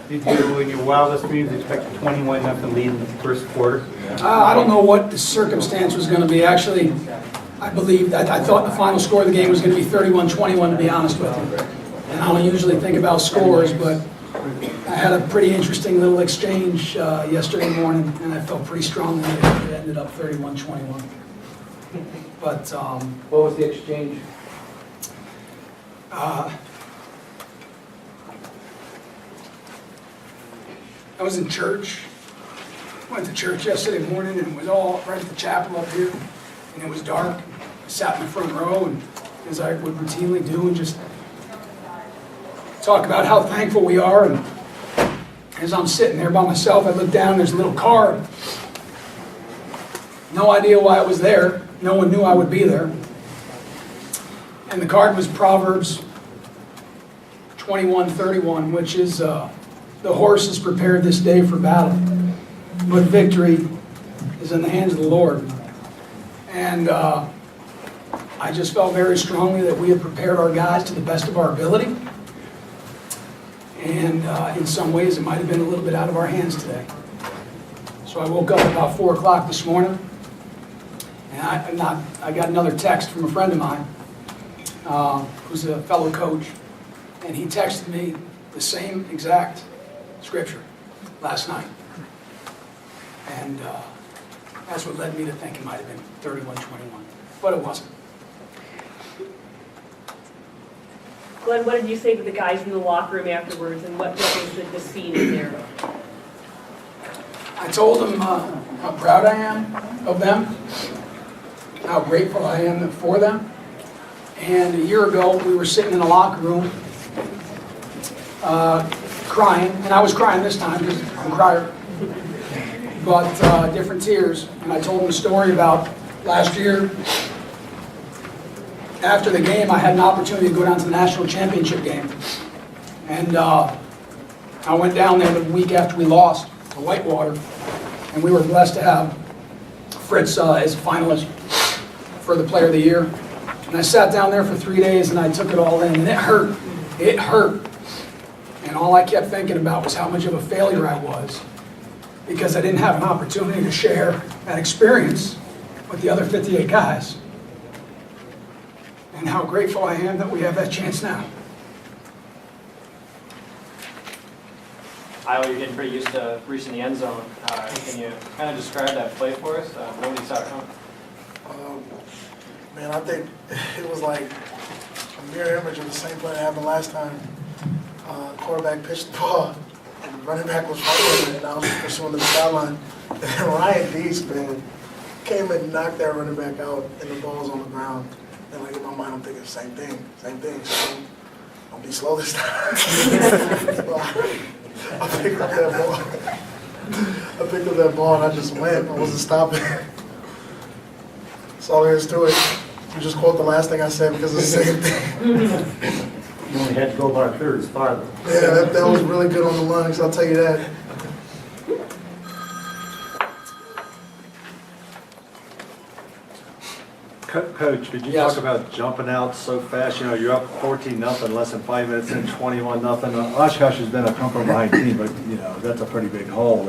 Did you, in your wildest dreams, expect a 21-0 lead in the first quarter? I don't know what the circumstance was going to be. Actually, I thought the final score of the game was going to be 31-21, to be honest with you. And I don't usually think about scores, but I had a pretty interesting little exchange yesterday morning, and I felt pretty strongly that it ended up 31-21. But What was the exchange? I was in church. Went to church yesterday morning, and it was all right at the chapel up here, and it was dark. I sat in the front row, and as I would routinely do, and just talk about how thankful we are. And as I'm sitting there by myself, I look down, there's a little card. No idea why it was there. No one knew I would be there. And the card was Proverbs 21:31, which is, the horse is prepared this day for battle, but victory is in the hands of the Lord. And I just felt very strongly that we have prepared our guys to the best of our ability. And in some ways, it might have been a little bit out of our hands today. So I woke up about 4 o'clock this morning, and I got another text from a friend of mine who's a fellow coach, and he texted me the same exact scripture last night. And that's what led me to think it might have been 31-21, but it wasn't. Glenn, what did you say to the guys in the locker room afterwards, and what was the scene in there? I told them how proud I am of them, how grateful I am for them. And a year ago, we were sitting in a locker room crying, and I was crying this time because I'm a crier, but different tears. And I told them a story about last year. After the game, I had an opportunity to go down to the national championship game. And I went down there the week after we lost to Whitewater, and we were blessed to have Fritz as a finalist for the Player of the Year. And I sat down there for 3 days, and I took it all in, and it hurt. It hurt. And all I kept thinking about was how much of a failure I was, because I didn't have an opportunity to share that experience with the other 58 guys. And how grateful I am that we have that chance now. Iowa, you're getting pretty used to reaching the end zone. Can you kind of describe that play for us? Nobody saw it coming. Man, I think it was like a mirror image of the same play that happened last time. Quarterback pitched the ball, and the running back was fighting, and I was pursuing the sideline. And then Ryan Deese, man, came and knocked that running back out, and the ball was on the ground. And like in my mind, I'm thinking same thing. So don't be slow this time. So I picked up that ball, and I just went. I wasn't stopping. That's all there is to it. You just quote the last thing I said because it's the same thing. You only had to go about a third as farther. Yeah, that was really good on the lungs, I'll tell you that. Coach, could you Yes. talk about jumping out so fast? You know, you're up 14-0, less than 5 minutes in, 21-0. Oshkosh has been a come from behind team, but you know that's a pretty big hole.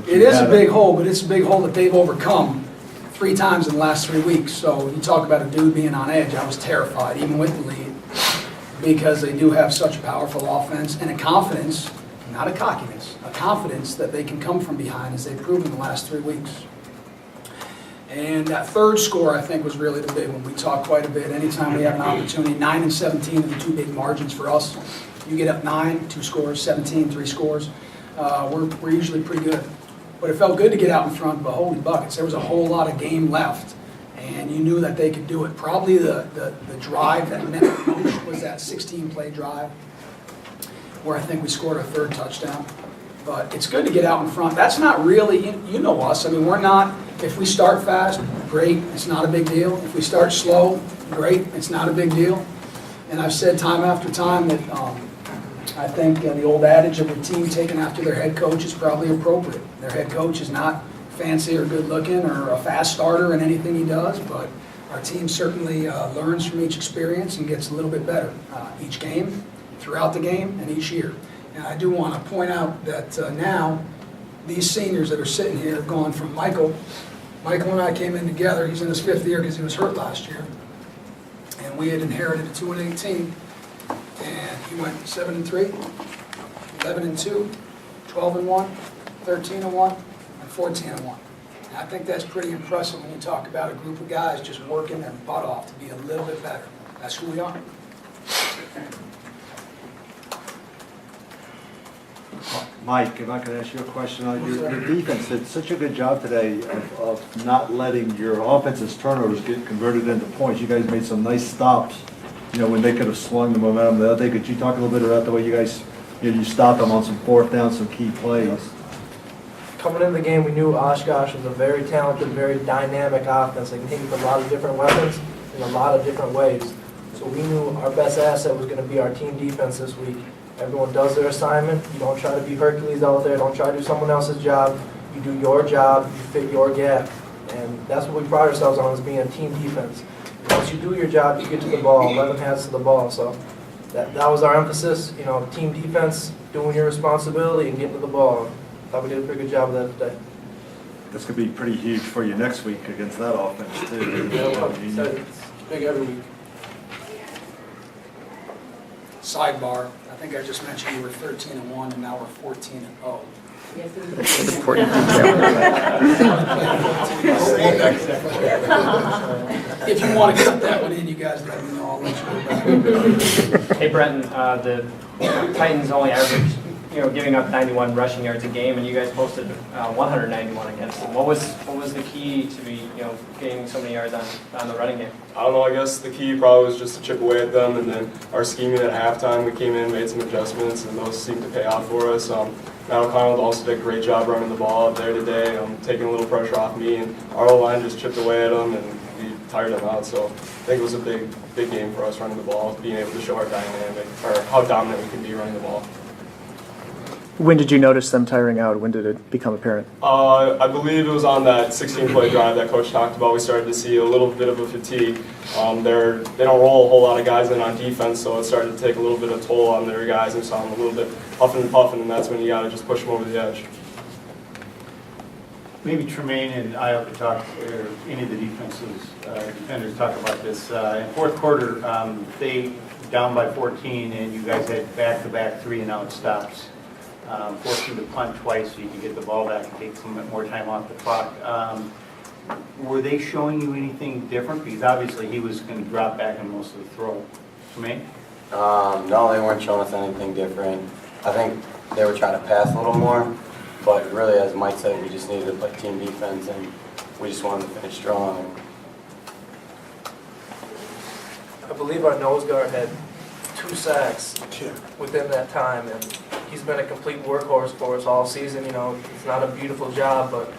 It is a big hole, but it's a big hole that they've overcome 3 times in the last 3 weeks. So you talk about a dude being on edge. I was terrified, even with the lead, because they do have such a powerful offense and a confidence, not a cockiness, a confidence that they can come from behind, as they've proven the last 3 weeks. And that third score, I think, was really the big one. We talk quite a bit. Anytime we have an opportunity, 9 and 17 are the 2 big margins for us. You get up 9, 2 scores, 17, 3 scores. We're usually pretty good. But it felt good to get out in front, but holy buckets, there was a whole lot of game left. And you knew that they could do it. Probably the drive that meant the most was that 16-play drive, where I think we scored our 3rd touchdown. But it's good to get out in front. That's not really, you know us. I mean, we're not, if we start fast, great, it's not a big deal. If we start slow, great, it's not a big deal. And I've said time after time that I think the old adage of a team taken after their head coach is probably appropriate. Their head coach is not fancy or good looking or a fast starter in anything he does, but our team certainly learns from each experience and gets a little bit better each game, throughout the game, and each year. And I do want to point out that now, these seniors that are sitting here have gone from Michael and I came in together, he's in his 5th year because he was hurt last year. And we had inherited a 2-18, and he went 7-3, 11-2, 12-1, 13-1, and 14-1. And I think that's pretty impressive when you talk about a group of guys just working their butt off to be a little bit better. That's who we are. Mike, if I could ask you a question, your defense did such a good job today of not letting your offensive turnovers get converted into points. You guys made some nice stops, when they could have swung the momentum the other day. Could you talk a little bit about the way you guys, you stopped them on some 4th down, some key plays? Coming into the game, we knew Oshkosh was a very talented, very dynamic offense. They can hit with a lot of different weapons in a lot of different ways. So we knew our best asset was going to be our team defense this week. Everyone does their assignment. You don't try to be Hercules out there. Don't try to do someone else's job. You do your job. You fit your gap. And that's what we pride ourselves on, is being a team defense. Once you do your job, you get to the ball. 11 hands to the ball. So that was our emphasis. Team defense, doing your responsibility and getting to the ball. I thought we did a pretty good job of that today. This could be pretty huge for you next week against that offense, too. It's big every week. Sidebar, I think I just mentioned you were 13-1, and now we're 14-0. Yes, It's important If you want to cut that one in, you guys let me know. I'll let you go back. Hey, Brenton, the Titans only averaged, giving up 91 rushing yards a game, and you guys posted 191 against them. What was the key to be, gaining so many yards on the running game? I don't know, I guess the key probably was just to chip away at them, and then our scheming at halftime, we came in, made some adjustments, and those seemed to pay off for us. Matt O'Connell also did a great job running the ball out there today, taking a little pressure off me, and our O-line just chipped away at them, and we tired them out. So I think it was a big game for us running the ball, being able to show our dynamic, or how dominant we can be running the ball. When did you notice them tiring out? When did it become apparent? I believe it was on that 16-play drive that Coach talked about. We started to see a little bit of a fatigue. They don't roll a whole lot of guys in on defense, so it started to take a little bit of toll on their guys, and saw them a little bit huffing and puffing, and that's when you got to just push them over the edge. Maybe Tremaine and I could talk, or any of the defenders talk about this. In 4th quarter, they down by 14, and you guys had back-to-back 3-and-out stops. Forced you to punt twice so you could get the ball back and take some more time off the clock. Were they showing you anything different? Because obviously he was going to drop back in most of the throw. Tremaine? No, they weren't showing us anything different. I think they were trying to pass a little more, but really, as Mike said, we just needed to play team defense, and we just wanted to finish strong. I believe our nose guard had 2 sacks within that time, and he's been a complete workhorse for us all season. It's not a beautiful job, but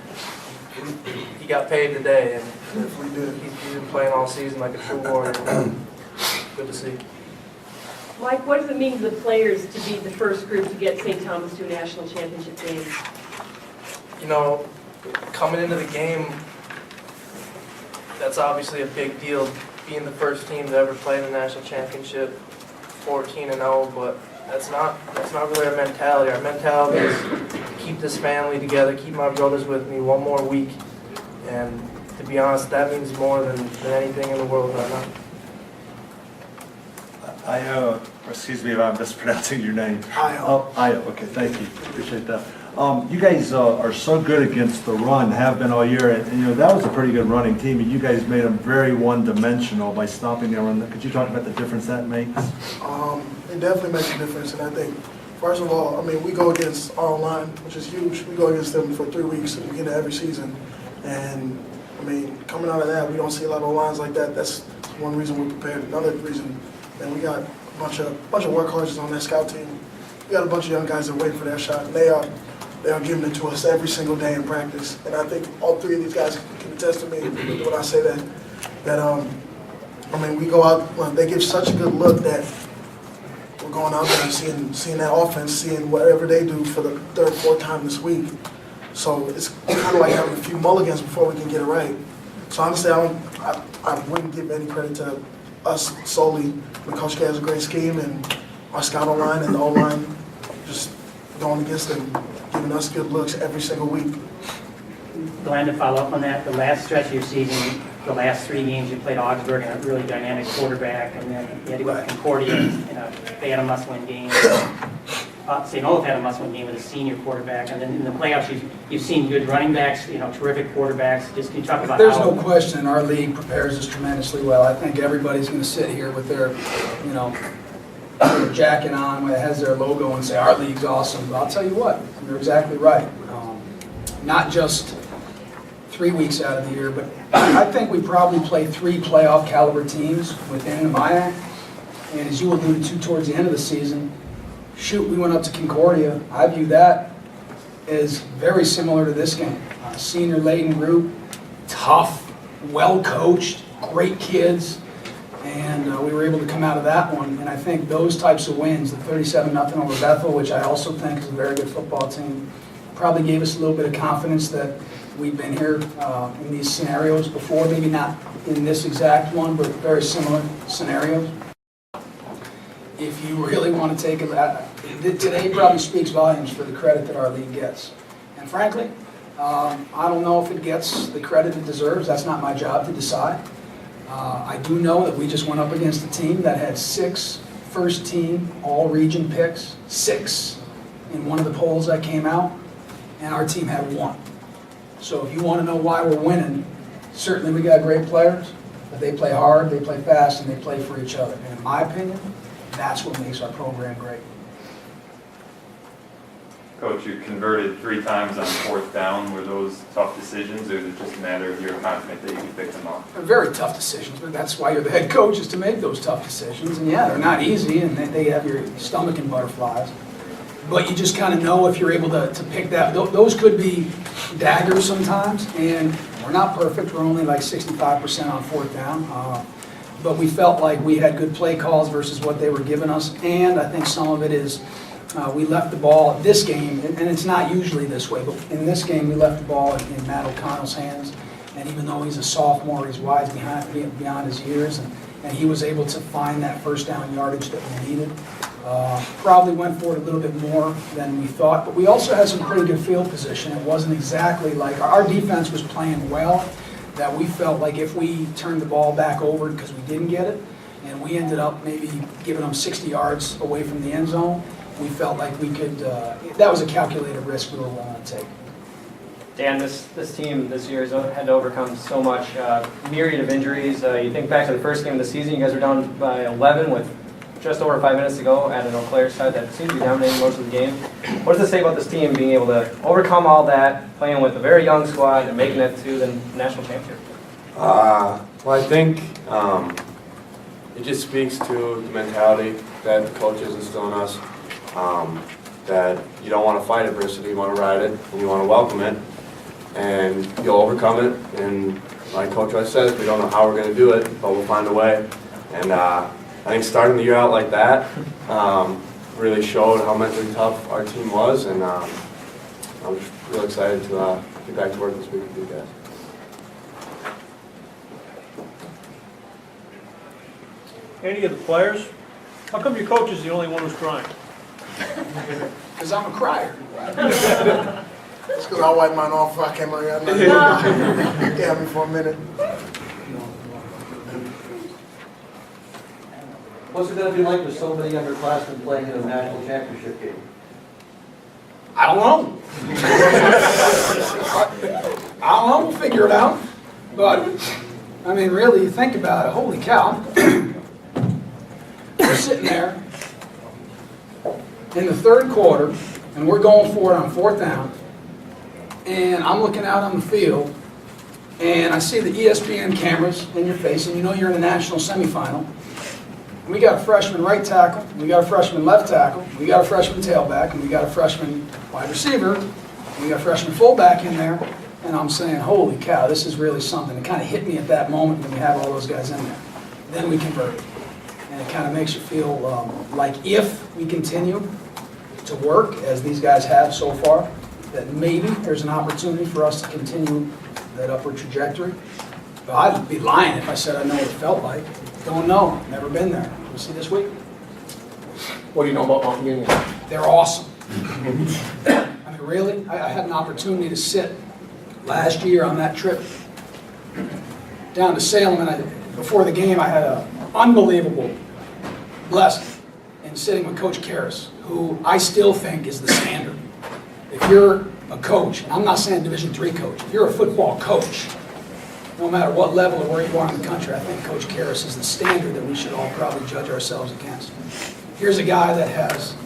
he got paid today, and he's been playing all season like a true warrior. Good to see. Mike, what does it mean to the players to be the first group to get St. Thomas to a national championship game? Coming into the game, that's obviously a big deal. Being the first team to ever play in the national championship, 14-0, but that's not really our mentality. Our mentality is to keep this family together, keep my brothers with me one more week, and to be honest, that means more than anything in the world right now. Excuse me if I'm mispronouncing your name. Io. Io, okay, thank you, appreciate that. You guys are so good against the run, have been all year, and that was a pretty good running team, and you guys made them very one-dimensional by stopping their run. Could you talk about the difference that makes? It definitely makes a difference, and I think, first of all, we go against our line, which is huge. We go against them for 3 weeks at the beginning of every season, and coming out of that, we don't see a lot of lines like that. That's one reason we're prepared. Another reason, and we got a bunch of workhorses on that scout team. We got a bunch of young guys that are waiting for their shot, and they are giving it to us every single day in practice. And I think all 3 of these guys can attest to me when I say that we go out, they give such a good look that we're going out there and seeing that offense, seeing whatever they do for the 3rd, 4th time this week. So it's kind of like having a few mulligans before we can get it right. So honestly, I wouldn't give any credit to us solely. Coach K has a great scheme, and our scout line and the O-line just going against them, giving us good looks every single week. Glenn, to follow up on that, the last stretch of your season, the last 3 games you played Augsburg and a really dynamic quarterback, and then you had to go to Concordia they had a must-win game. St. Olaf had a must-win game with a senior quarterback, and then in the playoffs you've seen good running backs, terrific quarterbacks. Just can you talk about There's how... no question our league prepares us tremendously well. I think everybody's going to sit here with their, their jacket on that has their logo and say, our league's awesome. But I'll tell you what, you're exactly right. Not just 3 weeks out of the year, but I think we probably play 3 playoff caliber teams within the MIAC. And as you alluded to towards the end of the season, we went up to Concordia. I view that as very similar to this game. Senior-laden group, tough, well-coached, great kids, and we were able to come out of that one. And I think those types of wins, the 37-0 over Bethel, which I also think is a very good football team, probably gave us a little bit of confidence that we've been here in these scenarios before, maybe not in this exact one, but very similar scenarios. If you really want to take it, today probably speaks volumes for the credit that our league gets. And frankly, I don't know if it gets the credit it deserves. That's not my job to decide. I do know that we just went up against a team that had 6 first-team all-region picks, 6 in one of the polls that came out, and our team had 1. So if you want to know why we're winning, certainly we got great players, but they play hard, they play fast, and they play for each other. And in my opinion, that's what makes our program great. Coach, you converted 3 times on 4th down. Were those tough decisions, or is it just a matter of you're confident that you can pick them up? They're very tough decisions, but that's why you're the head coach, is to make those tough decisions. And yeah, they're not easy, and they have your stomach in butterflies. But you just kind of know if you're able to pick that. Those could be daggers sometimes, and we're not perfect. We're only like 65% on 4th down. But we felt like we had good play calls versus what they were giving us, and I think some of it is we left the ball this game, and it's not usually this way, but in this game we left the ball in Matt O'Connell's hands, and even though he's a sophomore, he's wise beyond his years, and he was able to find that first down yardage that we needed. Probably went for it a little bit more than we thought, but we also had some pretty good field position. It wasn't exactly like our defense was playing well, that we felt like if we turned the ball back over because we didn't get it, and we ended up maybe giving them 60 yards away from the end zone, we felt like we could, that was a calculated risk we were willing to take. Dan, this team this year has had to overcome so much myriad of injuries. You think back to the first game of the season, you guys were down by 11 with just over 5 minutes to go at an Eau Claire side that seemed to be dominating most of the game. What does it say about this team being able to overcome all that, playing with a very young squad and making it to the national championship? Well, I think it just speaks to the mentality that the coaches instill in us, that you don't want to fight adversity, you want to ride it, and you want to welcome it, and you'll overcome it. And like Coach Rice says, we don't know how we're going to do it, but we'll find a way. And I think starting the year out like that really showed how mentally tough our team was, and I'm just really excited to get back to work this week with you guys. Any of the players? How come your coach is the only one who's crying? Because I'm a crier. It's because I wiped mine off before I came out here. You had me for a minute. What's it going to be like with so many underclassmen playing in a national championship game? I don't know. I don't know. We'll figure it out. But, I mean, really, you think about it. Holy cow. We're sitting there in the 3rd quarter, and we're going for it on 4th down. And I'm looking out on the field, and I see the ESPN cameras in your face, and you know you're in a national semifinal. We got a freshman right tackle, we got a freshman left tackle, we got a freshman tailback, and we got a freshman wide receiver, and we got a freshman fullback in there, and I'm saying, holy cow, this is really something. It kind of hit me at that moment when we have all those guys in there. Then we converted. And it kind of makes you feel like if we continue to work, as these guys have so far, that maybe there's an opportunity for us to continue that upward trajectory. But I'd be lying if I said I know what it felt like. Don't know. Never been there. We'll see this week. What do you know about Mount Union? They're awesome. I mean, really? I had an opportunity to sit last year on that trip down to Salem, and before the game, I had an unbelievable blessing in sitting with Coach Karras, who I still think is the standard. If you're a coach, and I'm not saying Division III coach, if you're a football coach, no matter what level or where you are in the country, I think Coach Karras is the standard that we should all probably judge ourselves against. Here's a guy that has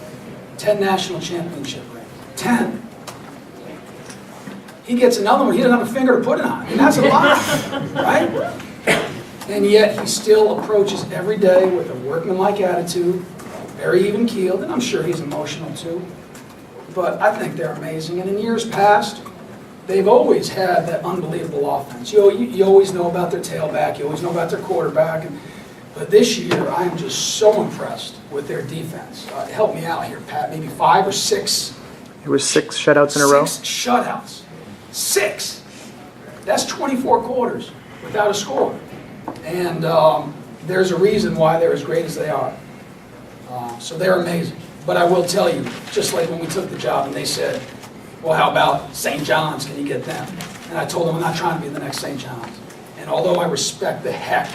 10 national championship rings. 10. He gets another one, he doesn't have a finger to put it on. And that's a lot, right? And yet he still approaches every day with a workmanlike attitude, very even-keeled, and I'm sure he's emotional too. But I think they're amazing. And in years past, they've always had that unbelievable offense. You always know about their tailback, you always know about their quarterback. But this year, I am just so impressed with their defense. Help me out here, Pat. Maybe 5 or 6. It was 6 shutouts in a row? 6 shutouts. 6. That's 24 quarters without a score. And there's a reason why they're as great as they are. So they're amazing. But I will tell you, just like when we took the job and they said, well, how about St. John's? Can you get them? And I told them I'm not trying to be the next St. John's. And although I respect the heck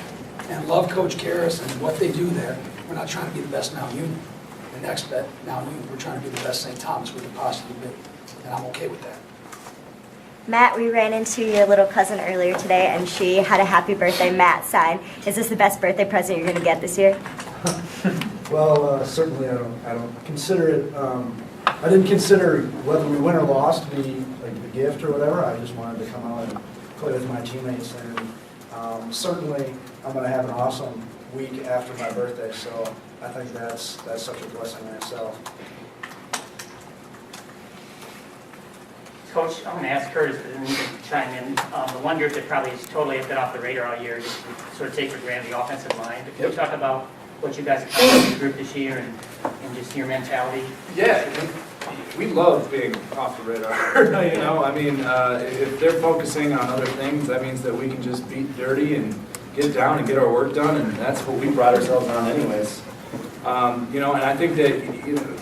and love Coach Karras and what they do there, we're not trying to be the best Mount Union. The next Mount Union, we're trying to be the best St. Thomas we could possibly be. And I'm okay with that. Matt, we ran into your little cousin earlier today, and she had a happy birthday Matt sign. Is this the best birthday present you're going to get this year? Well, certainly I don't consider it, I didn't consider whether we win or lost to be like a gift or whatever. I just wanted to come out and play with my teammates, and certainly I'm going to have an awesome week after my birthday, so I think that's such a blessing in itself. Coach, I'm going to ask Curtis, but then you can chime in. The one group that probably has totally been off the radar all year, just sort of take for granted, the offensive line. But can you talk about what you guys accomplished in the group this year and just your mentality? Yeah, we love being off the radar. You know, I mean, if they're focusing on other things, that means that we can just beat dirty and get down and get our work done, and that's what we brought ourselves on anyways. You know, and I think that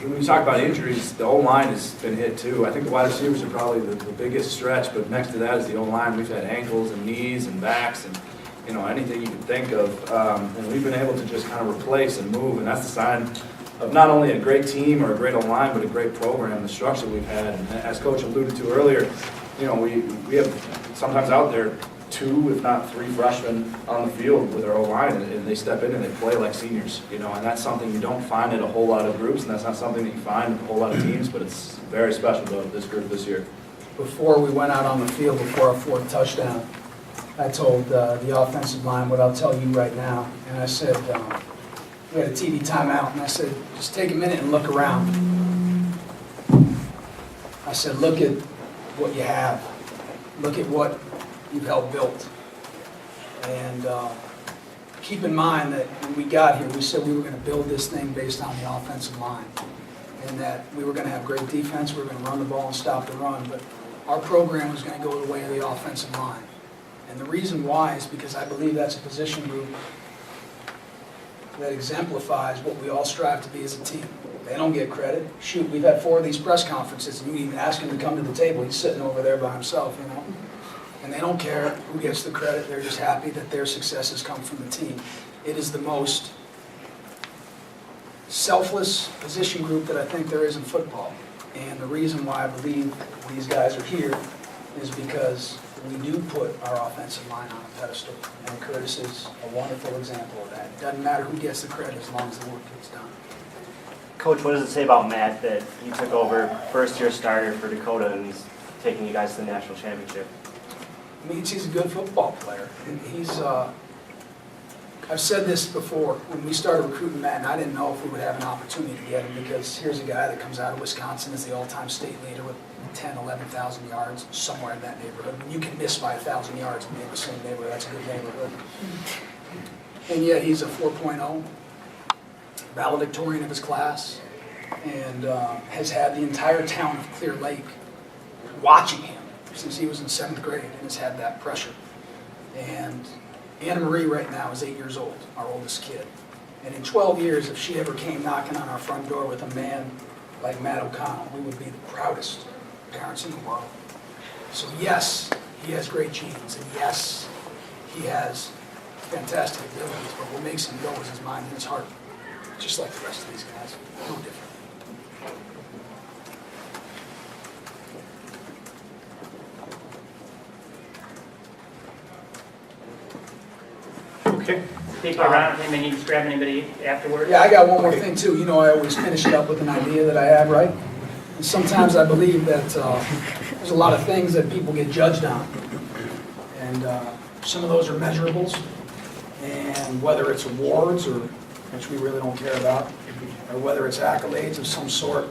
when you talk about injuries, the O-line has been hit too. I think the wide receivers are probably the biggest stretch, but next to that is the O-line. We've had ankles and knees and backs and, you know, anything you can think of. And we've been able to just kind of replace and move, and that's the sign of not only a great team or a great O-line, but a great program, the structure we've had. And as Coach alluded to earlier, you know, we have sometimes out there 2, if not 3 freshmen on the field with our O-line, and they step in and they play like seniors, you know, and that's something you don't find in a whole lot of groups, and that's not something that you find in a whole lot of teams, but it's very special to this group this year. Before we went out on the field, before our 4th touchdown, I told the offensive line what I'll tell you right now, and I said, we had a TV timeout, and I said, just take a minute and look around. I said, look at what you have. Look at what you've helped build. And keep in mind that when we got here, we said we were going to build this thing based on the offensive line, and that we were going to have great defense, we were going to run the ball and stop the run, but our program was going to go the way of the offensive line. And the reason why is because I believe that's a position group that exemplifies what we all strive to be as a team. They don't get credit. Shoot, we've had 4 of these press conferences, and you even ask him to come to the table. He's sitting over there by himself, you know. And they don't care who gets the credit. They're just happy that their successes come from the team. It is the most selfless position group that I think there is in football. And the reason why I believe these guys are here is because we do put our offensive line on a pedestal. And Curtis is a wonderful example of that. It doesn't matter who gets the credit as long as the work gets done. Coach, what does it say about Matt that he took over first-year starter for Dakota and he's taking you guys to the national championship? Means he's a good football player. And I've said this before, when we started recruiting Matt, and I didn't know if we would have an opportunity to get him, because here's a guy that comes out of Wisconsin as the all-time state leader with 10, 11,000 yards, somewhere in that neighborhood. You can miss by 1,000 yards and be in the same neighborhood. That's a good neighborhood. And yet he's a 4.0, valedictorian of his class, and has had the entire town of Clear Lake watching him since he was in 7th grade, and has had that pressure. And Anna Marie right now is 8 years old, our oldest kid. And in 12 years, if she ever came knocking on our front door with a man like Matt O'Connell, we would be the proudest parents in the world. So yes, he has great genes, and yes, he has fantastic abilities, but what makes him go is his mind and his heart, just like the rest of these guys, no different. Okay. People around him, and you just grab anybody afterwards? Yeah, I got one more thing too. You know, I always finish it up with an idea that I have, right? And sometimes I believe that there's a lot of things that people get judged on. And some of those are measurables. And whether it's awards, or which we really don't care about, or whether it's accolades of some sort,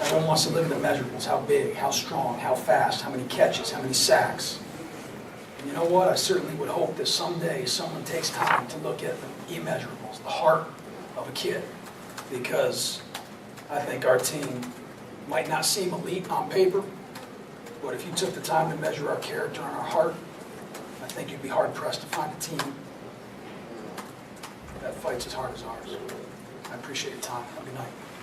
everyone wants to live in the measurables. How big, how strong, how fast, how many catches, how many sacks. And you know what? I certainly would hope that someday someone takes time to look at the immeasurables, the heart of a kid. Because I think our team might not seem elite on paper, but if you took the time to measure our character and our heart, I think you'd be hard-pressed to find a team that fights as hard as ours. I appreciate your time. Have a good night.